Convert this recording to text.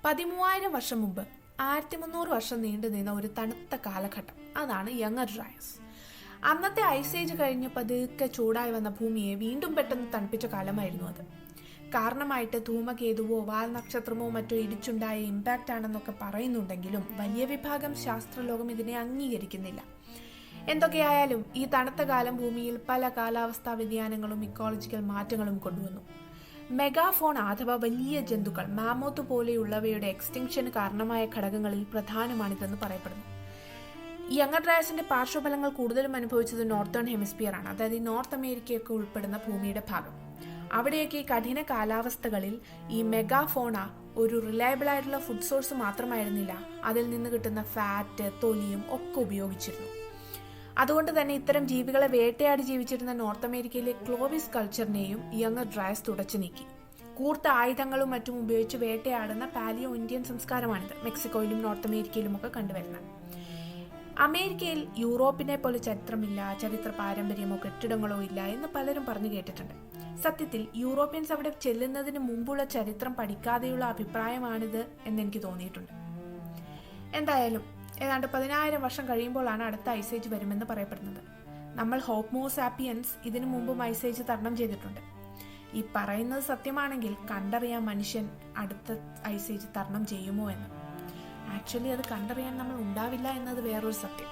13,000 വർഷം മുമ്പ് 1300 വർഷം നീണ്ടു നിന്ന ഒരു തണുത്ത കാലഘട്ടം, അതാണ് യങ്ങർ ഡ്രയസ്. അന്നത്തെ ഐസ് ഏജ് കഴിഞ്ഞ് പതുക്കെ ചൂടായി വന്ന ഭൂമിയെ വീണ്ടും പെട്ടെന്ന് തണുപ്പിച്ച കാലമായിരുന്നു അത്. കാരണമായിട്ട് ധൂമകേതുവോ വാൽ നക്ഷത്രമോ മറ്റോ ഇടിച്ചുണ്ടായ ഇമ്പാക്റ്റ് ആണെന്നൊക്കെ പറയുന്നുണ്ടെങ്കിലും വലിയ വിഭാഗം ശാസ്ത്രലോകം ഇതിനെ അംഗീകരിക്കുന്നില്ല. എന്തൊക്കെയായാലും ഈ തണുത്ത കാലം ഭൂമിയിൽ പല കാലാവസ്ഥാ വ്യതിയാനങ്ങളും ഇക്കോളജിക്കൽ മാറ്റങ്ങളും കൊണ്ടുവന്നു. മെഗാഫോൺ അഥവാ വലിയ ജന്തുക്കൾ, മാമോത്ത് പോലെയുള്ളവയുടെ എക്സ്റ്റിങ്ഷന് കാരണമായ ഘടകങ്ങളിൽ പ്രധാനമാണിതെന്ന് പറയപ്പെടുന്നു. യങ്ങർ ഡ്രയസിന്റെ പാർശ്വഫലങ്ങൾ കൂടുതലും അനുഭവിച്ചത് നോർത്തേൺ ഹെമിസ്ഫിയർ ആണ്, അതായത് ഈ നോർത്ത് അമേരിക്കയൊക്കെ ഉൾപ്പെടുന്ന ഭൂമിയുടെ ഭാഗം. അവിടെയൊക്കെ ഈ കഠിന കാലാവസ്ഥകളിൽ ഈ മെഗാഫോണ ഒരു റിലയബിൾ ആയിട്ടുള്ള ഫുഡ് സോഴ്സ് മാത്രമായിരുന്നില്ല, അതിൽ നിന്ന് കിട്ടുന്ന ഫാറ്റ്, തൊലിയും ഒക്കെ ഉപയോഗിച്ചിരുന്നു. അതുകൊണ്ട് തന്നെ ഇത്തരം ജീവികളെ വേട്ടയാടി ജീവിച്ചിരുന്ന നോർത്ത് അമേരിക്കയിലെ ക്ലോവിസ് കൾച്ചറിനെയും യങ്ങർ ഡ്രയസ് തുടച്ചു നീക്കി. കൂർത്ത ആയുധങ്ങളും മറ്റും ഉപയോഗിച്ച് വേട്ടയാടുന്ന പാലിയോ ഇന്ത്യൻ സംസ്കാരമാണിത് മെക്സിക്കോയിലും നോർത്ത് അമേരിക്കയിലും ഒക്കെ കണ്ടുവരുന്നത്. അമേരിക്കയിൽ യൂറോപ്പിനെ പോലെ ചരിത്രമില്ല, ചരിത്ര പാരമ്പര്യമോ കെട്ടിടങ്ങളോ ഇല്ല എന്ന് പലരും പറഞ്ഞു കേട്ടിട്ടുണ്ട്. സത്യത്തിൽ യൂറോപ്യൻസ് അവിടെ ചെല്ലുന്നതിന് മുമ്പുള്ള ചരിത്രം പഠിക്കാതെയുള്ള അഭിപ്രായമാണിത് എന്നെനിക്ക് തോന്നിയിട്ടുണ്ട്. എന്തായാലും ഏതാണ്ട് 10,000 വർഷം കഴിയുമ്പോഴാണ് അടുത്ത ഐസേജ് വരുമെന്ന് പറയപ്പെടുന്നത്. നമ്മൾ ഹോമോ സാപ്പിയൻസ് ഇതിനു മുമ്പും ഐസേജ് തരണം ചെയ്തിട്ടുണ്ട്. ഈ പറയുന്നത് സത്യമാണെങ്കിൽ കണ്ടറിയാൻ മനുഷ്യൻ അടുത്ത ഐസേജ് തരണം ചെയ്യുമോ എന്ന്. ആക്ച്വലി അത് കണ്ടറിയാൻ നമ്മൾ ഉണ്ടാവില്ല എന്നത് വേറൊരു സത്യം.